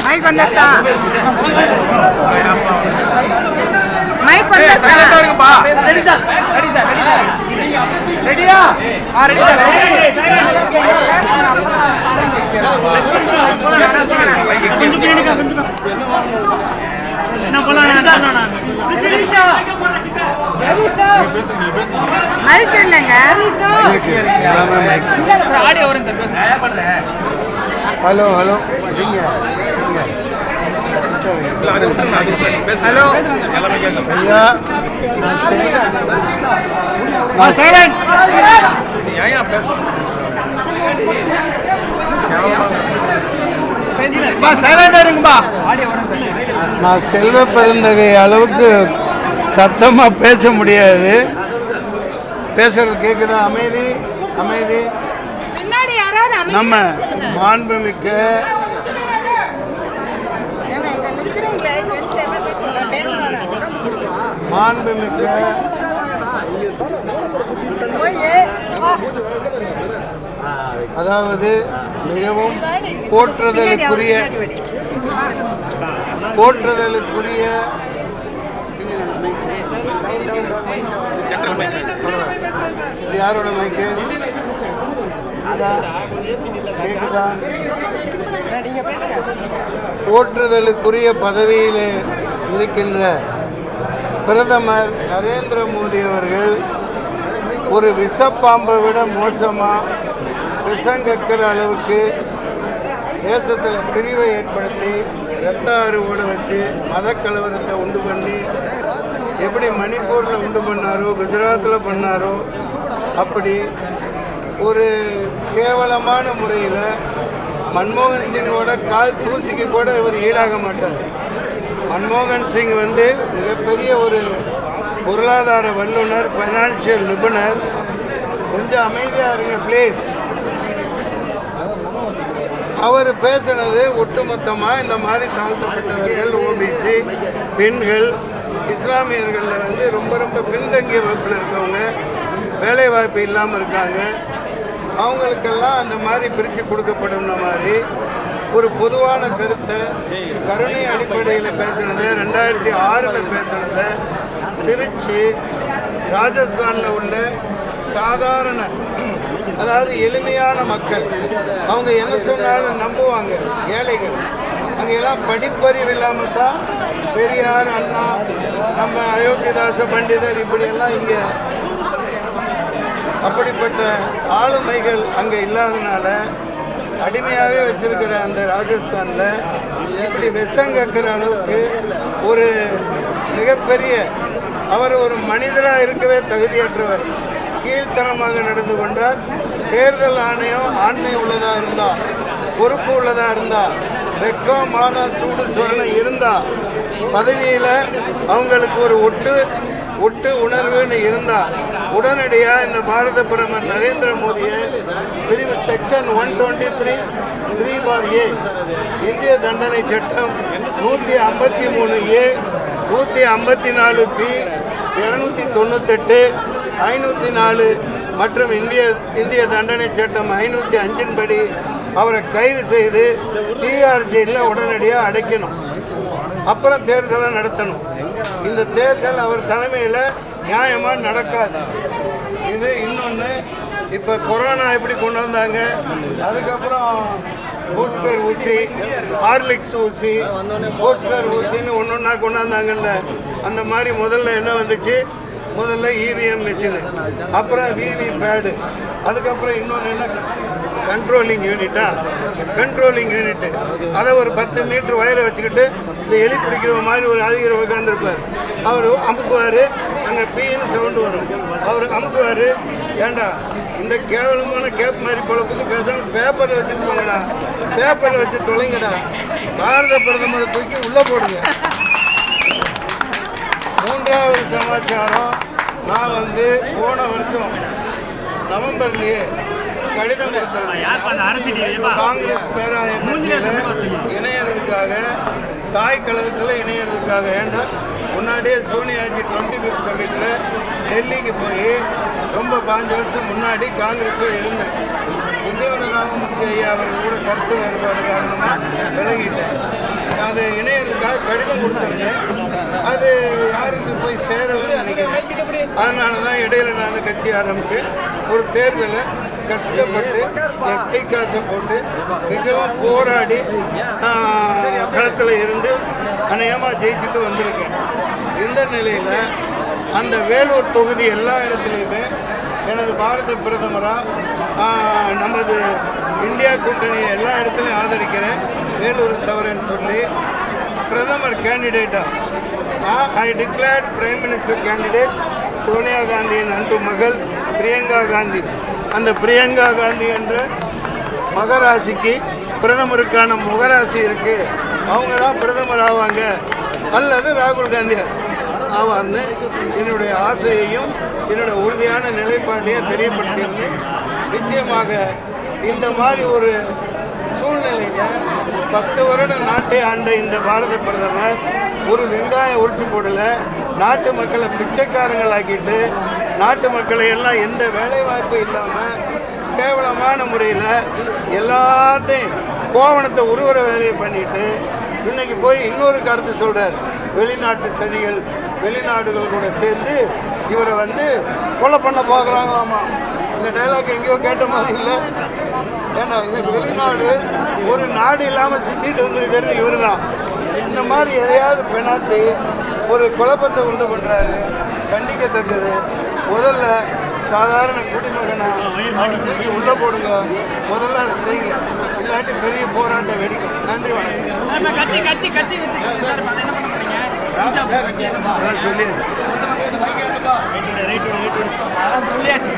Mic வந்துட்டா mic வந்துட்டா ரெடியா மைக் என்னங்க ஹலோ ஹலோ நீங்க ஹலோ ஐயா நான் செல்வ பெருந்தகை அளவுக்கு சத்தமா பேச முடியாது. பேசுறது கேக்குதா? அமைதி அமைதி. நம்ம மாண்புமிக்க அதாவது மிகவும் போற்றுதலுக்குரிய இது யாரோட மைக்கு? கேக்குதா? போற்றுதலுக்குரிய பதவியிலே இருக்கின்ற பிரதமர் நரேந்திர மோடி அவர்கள் ஒரு விஷப்பாம்பை விட மோசமாக விஷங்கக்கிற அளவுக்கு தேசத்தில் பிரிவை ஏற்படுத்தி இரத்த ஆறுவோடு வச்சு மதக்கலவரத்தை உண்டு பண்ணி எப்படி மணிப்பூரில் உண்டு பண்ணாரோ குஜராத்தில் பண்ணாரோ அப்படி ஒரு கேவலமான முறையில் மன்மோகன் சிங்கோட கால் தூசிக்கு கூட இவர் ஈடாக மாட்டார். மன்மோகன் சிங் மிகப்பெரிய ஒரு பொருளாதார வல்லுநர், ஃபைனான்சியல் நிபுணர். கொஞ்சம் அமைதியாக இருங்க ப்ளீஸ். அவர் பேசினது ஒட்டுமொத்தமாக இந்த மாதிரி தாழ்த்தப்பட்டவர்கள், ஓபிசி, பெண்கள், இஸ்லாமியர்களில் ரொம்ப ரொம்ப பின்தங்கிய வகுப்பில் இருக்கவங்க, வேலைவாய்ப்பு இல்லாமல் இருக்காங்க, அவங்களுக்கெல்லாம் அந்த மாதிரி பிரித்து கொடுக்கப்படும் மாதிரி ஒரு பொதுவான கருத்தை கருணை அடிப்படையில் பேசினதை 2006 பேசினதை திருச்சி ராஜஸ்தானில் உள்ள சாதாரண அதாவது எளிமையான மக்கள் அவங்க என்ன சொன்னாலும் நம்புவாங்க. ஏழைகள் அங்கெல்லாம் படிப்பறிவு இல்லாமல் தான் பெரியார், அண்ணா, நம்ம அயோத்திதாச பண்டிதர் இப்படியெல்லாம் இங்கே அப்படிப்பட்ட ஆளுமைகள் அங்கே இல்லாதனால அடிமையாகவே வச்சிருக்கிற அந்த ராஜஸ்தானில் இப்படி விஷங்கக்கிற அளவுக்கு ஒரு மிகப்பெரிய அவர் ஒரு மனிதராக இருக்கவே தகுதியற்றவர், கீழ்த்தனமாக நடந்து கொண்டார். தேர்தல் ஆணையம் ஆண்மை உள்ளதாக இருந்தால், பொறுப்பு உள்ளதாக இருந்தால், வெக்கம் மானம் சூடு சொரணை இருந்தால், பதவியில் அவங்களுக்கு ஒரு ஒட்டு உணர்வுன்னு இருந்தால் உடனடியாக இந்த பாரத பிரதமர் நரேந்திர மோடியை பிரிவு செக்ஷன் 123(3)A இந்திய தண்டனை சட்டம் 153A 154B 298 504 மற்றும் இந்திய தண்டனை சட்டம் 505 படி அவரை கைது செய்து தீகார் ஜெயிலில் உடனடியாக அடைக்கணும். அப்புறம் தேர்தலை நடத்தணும். இந்த தேர்தல் அவர் தலைமையில் நியாயமாக நடக்காது. இது இன்னொன்று. இப்போ கொரோனா எப்படி கொண்டு வந்தாங்க, அதுக்கப்புறம் பூஸ்டர் ஊசி, ஹார்லிக்ஸ் ஊசி, பூஸ்டர் ஊசின்னு ஒன்றா கொண்டாந்தாங்கல்ல, அந்த மாதிரி முதல்ல என்ன வந்துச்சு? முதல்ல இவிஎம் மிஷினு, அப்புறம் விவி பேடு, அதுக்கப்புறம் இன்னொன்று என்ன கண்ட்ரோலிங் யூனிட்டு. அதை ஒரு 10 மீட்டர் வயரை வச்சுக்கிட்டு இந்த எலி பிடிக்கிற மாதிரி ஒரு அதிகாரி உட்காந்துருப்பார். அவர் அமுக்குவார், அங்கே பீன்னு சவுண்டு வரும். அவர் அமுக்குவார். ஏண்டா இந்த கேவலமான கேப் மாதிரி பொழப்புக்கு பேசாமல் பேப்பரில் வச்சுட்டு போங்கடா, பேப்பரில் வச்சு தொலைங்கடா, பாரத பிரதமரை தூக்கி உள்ளே போடுங்க. மூன்றாவது சமாச்சாரம், நான் போன வருஷம் நவம்பர்லேயே கடிதம் கொடுத்துருந்தேன். காங்கிரஸ் பேராய கட்சியில் இணையறதுக்காக, தாய் கழகத்தில் இணையறதுக்காக. ஏன்னா முன்னாடியே சோனியாஜி 25th சமிட்டில் டெல்லிக்கு போய் ரொம்ப 5 வருஷம் முன்னாடி காங்கிரஸில் இருந்தேன். இந்தியவன ராமமூர்த்தி ஐயா அவர்கள் கூட கருத்து வேறுபாடு காரணமாக விலகிட்டேன். அது இணையத்துக்காக கடிதம் கொடுத்துருந்தேன். அது யாருக்கு போய் சேரலன்னு நினைக்கிறேன். அதனால தான் இடையில நான் அந்த கட்சி ஆரம்பித்து ஒரு தேர்தலை கஷ்டப்பட்டு என் கை காசை போட்டு மிகவும் போராடி களத்தில் இருந்து அநேகமாக ஜெயிச்சுட்டு வந்திருக்கேன். இந்த நிலையில் அந்த வேலூர் தொகுதி எல்லா இடத்துலையுமே எனது பாரத பிரதமராக நமது இந்தியா கூட்டணியை எல்லா இடத்துலையும் ஆதரிக்கிறேன். வேலூர் தவறுன்னு சொல்லி பிரதமர் கேண்டிடேட்டாக I declared prime minister candidate Sonia காந்தியின் அன்பு மகள் பிரியங்கா காந்தி. அந்த பிரியங்கா காந்தி என்ற மகராசிக்கு பிரதமருக்கான முகராசி இருக்குது. அவங்க தான் பிரதமர் ஆவாங்க அல்லது ராகுல் காந்தி ஆவார்னு என்னுடைய ஆசையையும் என்னுடைய உறுதியான நிலைப்பாட்டையும் தெரியப்படுத்தியிருந்தேன். நிச்சயமாக இந்த மாதிரி ஒரு சூழ்நிலையில் 10 வருடம் நாட்டை ஆண்ட இந்த பாரத பிரதமர் ஒரு வெங்காயம் உரிச்சு போடலை. நாட்டு மக்களை பிச்சைக்காரங்களாக்கிட்டு நாட்டு மக்களை எல்லாம் எந்த வேலை வாய்ப்பும் இல்லாமல் கேவலமான முறையில் எல்லாத்தையும் கோவணத்தை உருவற வேலையை பண்ணிட்டு இன்னைக்கு போய் இன்னொரு கருத்து சொல்கிறார். வெளிநாட்டு சதிகள் வெளிநாடுகள் கூட சேர்ந்து இவரை கொலை பண்ண பார்க்குறாங்களாமா. இந்த டைலாக் எங்கேயோ கேட்ட மாதிரி இல்லை. ஏன்னா இது வெளிநாடு ஒரு நாடு இல்லாமல் சுற்றிட்டு வந்திருக்கிறது இவர் தான். இந்த மாதிரி எதையாவது பெணாத்தி ஒரு குழப்பத்தை உண்டு பண்ணுறாரு. கண்டிக்கத்தக்கது. முதல்ல சாதாரண குடிமகனை தூக்கி உள்ளே போடுங்க. முதல்ல அதை செய்யுங்க. இல்லாட்டி பெரிய போராட்டம் வெடிக்கும். நன்றி, வணக்கம். சொல்லியாச்சு.